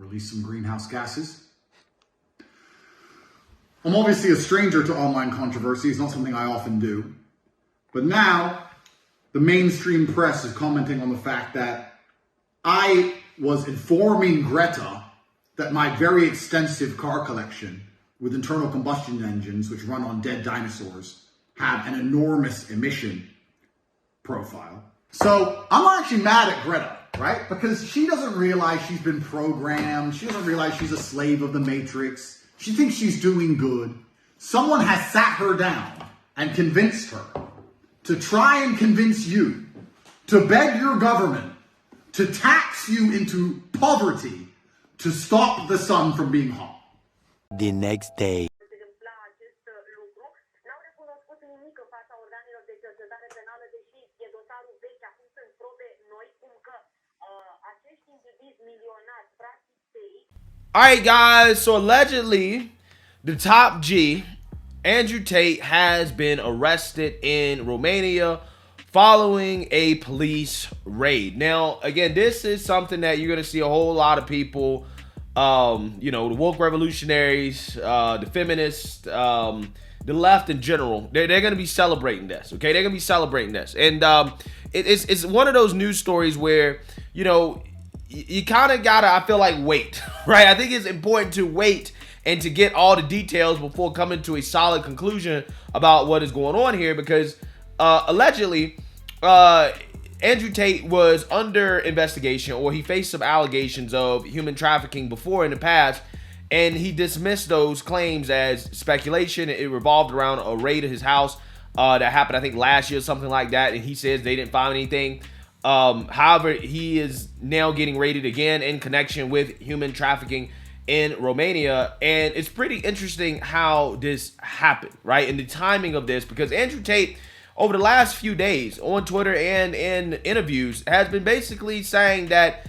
release some greenhouse gases. I'm obviously a stranger to online controversy. It's not something I often do. But now, the mainstream press is commenting on the fact that I was informing Greta that my very extensive car collection with internal combustion engines, which run on dead dinosaurs, have an enormous emission profile. So I'm actually mad at Greta, right? Because she doesn't realize she's been programmed. She doesn't realize she's a slave of the Matrix. She thinks she's doing good. Someone has sat her down and convinced her to try and convince you to beg your government to tax you into poverty to stop the sun from being hot. The next day. All right, guys. So allegedly, the top G, Andrew Tate, has been arrested in Romania following a police raid. Now, again, this is something that you're going to see a whole lot of people, the woke revolutionaries, the feminists, the left in general, they're going to be celebrating this, okay? They're going to be celebrating this. And it's one of those news stories where, you kind of got to, I feel like, wait, right? I think it's important to wait and to get all the details before coming to a solid conclusion about what is going on here, because allegedly, Andrew Tate was under investigation, or he faced some allegations of human trafficking before in the past, and he dismissed those claims as speculation. It revolved around a raid at his house that happened, I think, last year, something like that, and he says they didn't find anything. However, he is now getting raided again in connection with human trafficking in Romania, and it's pretty interesting how this happened, right? And the timing of this, because Andrew Tate, over the last few days on Twitter and in interviews, has been basically saying that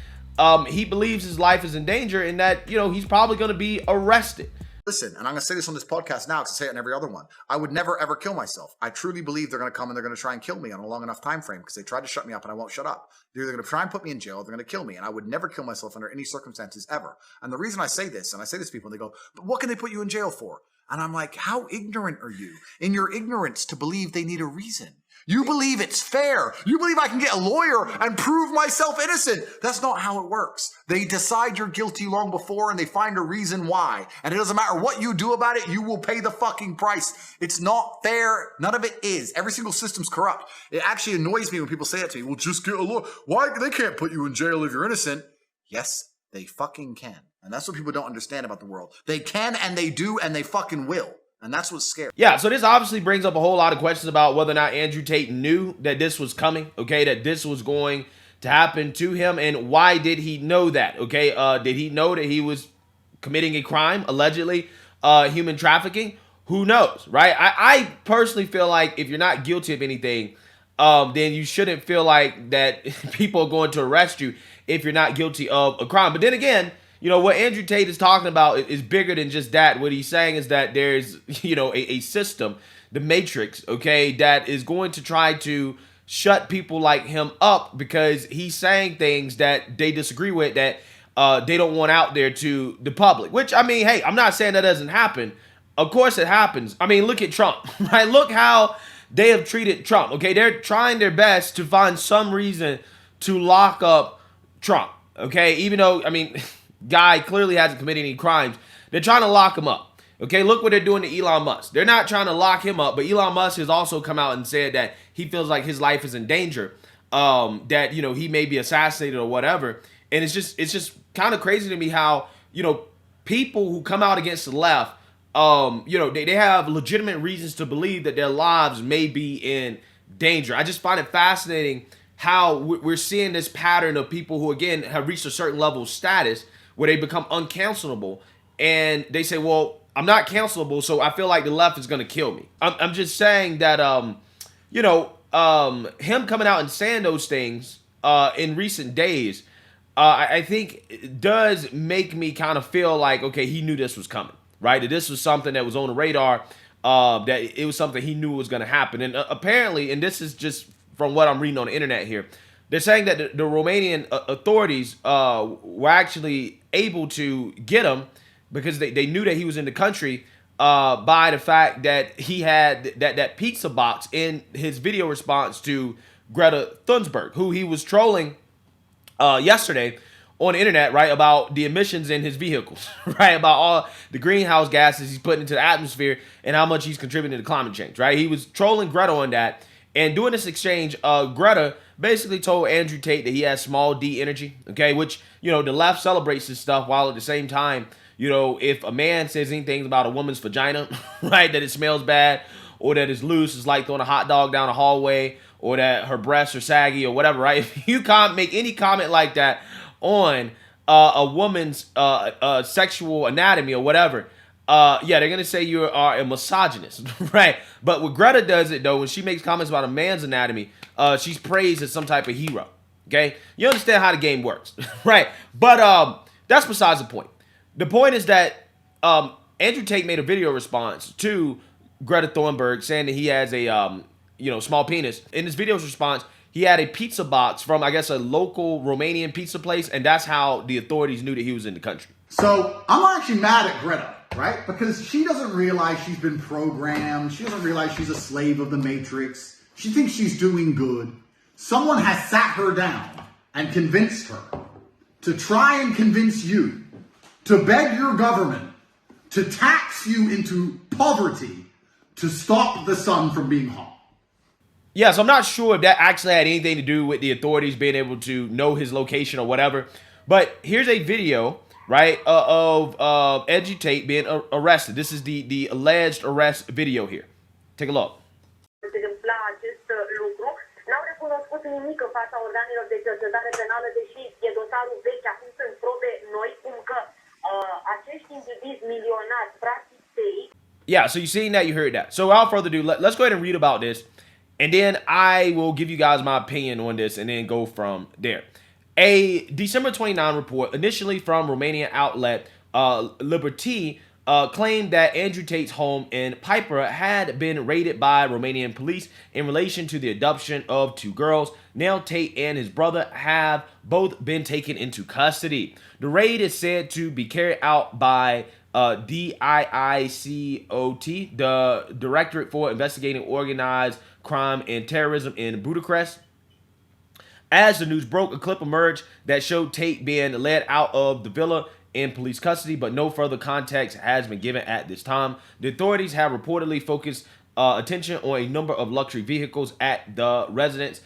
he believes his life is in danger and that, he's probably going to be arrested. Listen, and I'm going to say this on this podcast now because I say it on every other one. I would never, ever kill myself. I truly believe they're going to come and they're going to try and kill me on a long enough time frame because they tried to shut me up and I won't shut up. They're either going to try and put me in jail or they're going to kill me. And I would never kill myself under any circumstances ever. And the reason I say this, and I say this to people, and they go, but what can they put you in jail for? And I'm like, how ignorant are you in your ignorance to believe they need a reason? You believe it's fair. You believe I can get a lawyer and prove myself innocent. That's not how it works. They decide you're guilty long before and they find a reason why. And it doesn't matter what you do about it, you will pay the fucking price. It's not fair. None of it is. Every single system's corrupt. It actually annoys me when people say it to me. Well, just get a lawyer. Why? They can't put you in jail if you're innocent. Yes, they fucking can. And that's what people don't understand about the world. They can and they do and they fucking will. And that's what's scary. Yeah, so this obviously brings up a whole lot of questions about whether or not Andrew Tate knew that this was coming, okay, that this was going to happen to him, and why did he know that, okay? Did he know that he was committing a crime, allegedly, human trafficking? Who knows, right? I personally feel like if you're not guilty of anything, then you shouldn't feel like that people are going to arrest you if you're not guilty of a crime. But then again, what Andrew Tate is talking about is bigger than just that. What he's saying is that there's, a system, the Matrix, okay, that is going to try to shut people like him up because he's saying things that they disagree with, that they don't want out there to the public. Which, I mean, hey, I'm not saying that doesn't happen. Of course it happens. I mean, look at Trump, right? Look how they have treated Trump, okay? They're trying their best to find some reason to lock up Trump, okay? Even though, I mean... guy clearly hasn't committed any crimes. They're trying to lock him up. Okay, look what they're doing to Elon Musk. They're not trying to lock him up, but Elon Musk has also come out and said that he feels like his life is in danger, that, he may be assassinated or whatever. And it's just kind of crazy to me how, people who come out against the left, they have legitimate reasons to believe that their lives may be in danger. I just find it fascinating how we're seeing this pattern of people who, again, have reached a certain level of status where they become uncancelable, and they say, well, I'm not cancelable, so I feel like the left is going to kill me. I'm just saying that, him coming out and saying those things in recent days, I think it does make me kind of feel like, okay, he knew this was coming, right? That this was something that was on the radar, that it was something he knew was going to happen. And apparently, and this is just from what I'm reading on the internet here, they're saying that the Romanian authorities were actually able to get him because they knew that he was in the country by the fact that he had that pizza box in his video response to Greta Thunberg, who he was trolling yesterday on the internet, right, about the emissions in his vehicles, right, about all the greenhouse gases he's putting into the atmosphere and how much he's contributing to climate change, right? He was trolling Greta on that. And during this exchange, Greta basically told Andrew Tate that he has small d energy, okay, which, you know, the left celebrates this stuff while at the same time, you know, if a man says anything about a woman's vagina, right, that it smells bad or that it's loose, it's like throwing a hot dog down a hallway, or that her breasts are saggy or whatever, right? If you can't make any comment like that on a woman's sexual anatomy or whatever, yeah, they're gonna say you are a misogynist, right? But when Greta does it though, when she makes comments about a man's anatomy, she's praised as some type of hero. Okay, you understand how the game works, right? But that's besides the point. The point is that Andrew Tate made a video response to Greta Thunberg saying that he has a small penis. In his video's response, he had a pizza box from, I guess, a local Romanian pizza place, and that's how the authorities knew that he was in the country. So I'm actually mad at Greta, right? Because she doesn't realize she's been programmed. She doesn't realize she's a slave of the Matrix. She thinks she's doing good. Someone has sat her down and convinced her to try and convince you to beg your government to tax you into poverty to stop the sun from being hot. Yeah, so I'm not sure if that actually had anything to do with the authorities being able to know his location or whatever. But here's a video, right, of Andrew Tate being arrested. This is the alleged arrest video here. Take a look. N-au recunoscut nimic în fața organelor de cercetare penală, deși e dosarul vechi, acum sunt probe noi, cum că acești indivizi milionari, practic tei. Yeah, so you seen that, you heard that. So without further ado, let's go ahead and read about this. And then I will give you guys my opinion on this and then go from there. A December 29 report, initially from Romanian outlet Liberty, claimed that Andrew Tate's home in Piper had been raided by Romanian police in relation to the adoption of two girls. Now Tate and his brother have both been taken into custody. The raid is said to be carried out by DIICOT, the Directorate for Investigating Organized Crime and Terrorism in Budapest. As the news broke, a clip emerged that showed Tate being led out of the villa in police custody, but no further context has been given at this time. The authorities have reportedly focused attention on a number of luxury vehicles at the residence.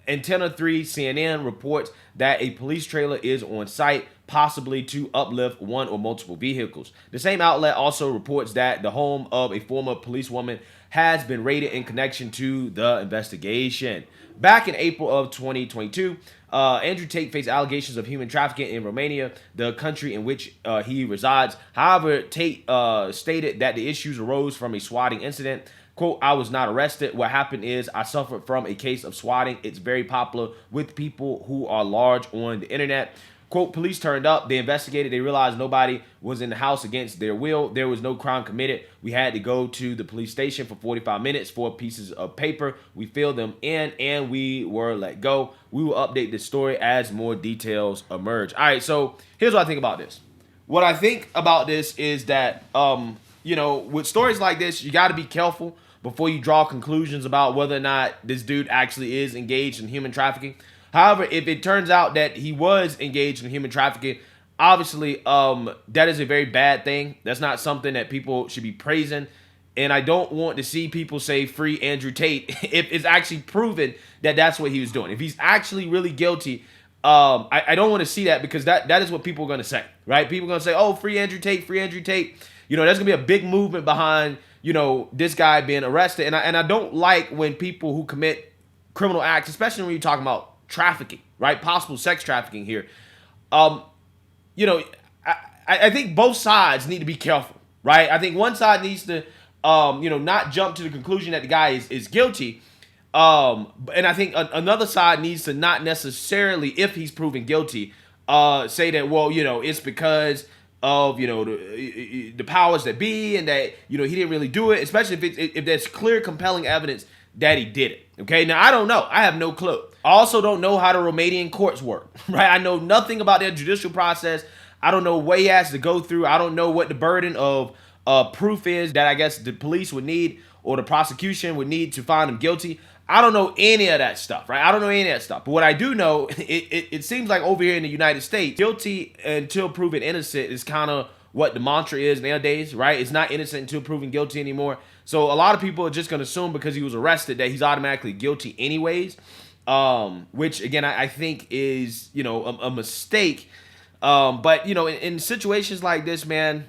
Antenna 3 CNN reports that a police trailer is on site, possibly to uplift one or multiple vehicles. The same outlet also reports that the home of a former policewoman has been raided in connection to the investigation. Back in April of 2022, Andrew Tate faced allegations of human trafficking in Romania, the country in which he resides. However, Tate stated that the issues arose from a swatting incident. Quote, I was not arrested. What happened is I suffered from a case of swatting. It's very popular with people who are large on the internet. Quote, police turned up. They investigated. They realized nobody was in the house against their will. There was no crime committed. We had to go to the police station for 45 minutes for pieces of paper. We filled them in and we were let go. We will update this story as more details emerge. All right, so here's what I think about this. What I think about this is that, with stories like this, you got to be careful before you draw conclusions about whether or not this dude actually is engaged in human trafficking. However, if it turns out that he was engaged in human trafficking, obviously that is a very bad thing. That's not something that people should be praising. And I don't want to see people say free Andrew Tate if it's actually proven that that's what he was doing. If he's actually really guilty, I don't want to see that, because that is what people are going to say, right? People are going to say, oh, free Andrew Tate, free Andrew Tate. There's going to be a big movement behind, this guy being arrested. And I don't like when people who commit criminal acts, especially when you're talking about trafficking, right? Possible sex trafficking here. I think both sides need to be careful, right? I think one side needs to, not jump to the conclusion that the guy is guilty. And I think another side needs to not necessarily, if he's proven guilty, say that, well, it's because of, the powers that be, and that, he didn't really do it, especially if there's clear, compelling evidence that he did it. Okay, now I don't know. I have no clue. I also don't know how the Romanian courts work, right? I know nothing about their judicial process. I don't know what he has to go through. I don't know what the burden of proof is that I guess the police would need or the prosecution would need to find him guilty. I don't know any of that stuff, right? I don't know any of that stuff. But what I do know, it seems like over here in the United States, guilty until proven innocent is kind of what the mantra is nowadays, right? It's not innocent until proven guilty anymore. So a lot of people are just going to assume because he was arrested that he's automatically guilty anyways, which, again, I think is, you know, a mistake. But, you know, in situations like this, man,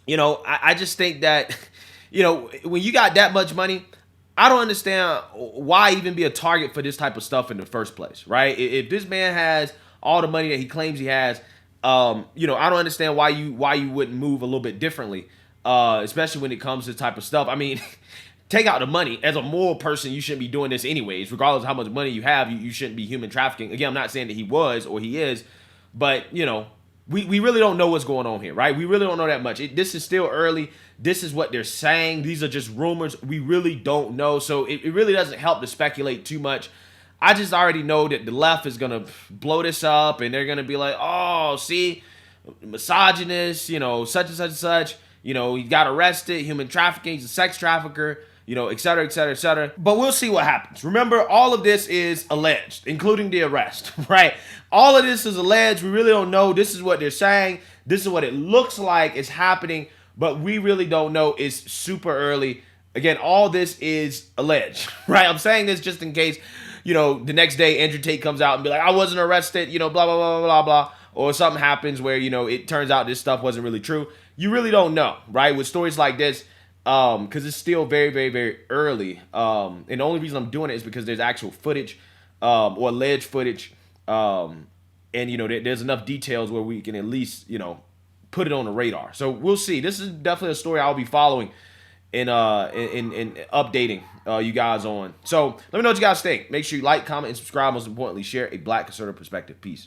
you know, I just think that, you know, when you got that much money, I don't understand why even be a target for this type of stuff in the first place, right? If this man has all the money that he claims he has, you know, I don't understand why you wouldn't move a little bit differently, especially when it comes to this type of stuff. I mean, take out the money. As a moral person, you shouldn't be doing this anyways. Regardless of how much money you have, you shouldn't be human trafficking. Again, I'm not saying that he was or he is, but, you know, we really don't know what's going on here, right? We really don't know that much. This is still early. This is what they're saying. These are just rumors. We really don't know. So it really doesn't help to speculate too much. I just already know that the left is going to blow this up and they're going to be like, oh, see, misogynist, you know, such and such and such. You know, he got arrested, human trafficking, he's a sex trafficker, you know, et cetera, et cetera, et cetera. But we'll see what happens. Remember, all of this is alleged, including the arrest, right? All of this is alleged. We really don't know. This is what they're saying. This is what it looks like is happening, but we really don't know. It's super early. Again, all this is alleged, right? I'm saying this just in case, you know, the next day Andrew Tate comes out and be like, I wasn't arrested, you know, blah, blah, blah, blah, blah, or something happens where, you know, it turns out this stuff wasn't really true. You really don't know, right? With stories like this, because it's still very, very, very early. And the only reason I'm doing it is because there's actual footage or alleged footage. And, you know, there's enough details where we can at least, you know, put it on the radar. So we'll see. This is definitely a story I'll be following and updating you guys on. So let me know what you guys think. Make sure you like, comment, and subscribe. Most importantly, share a Black conservative perspective. Peace.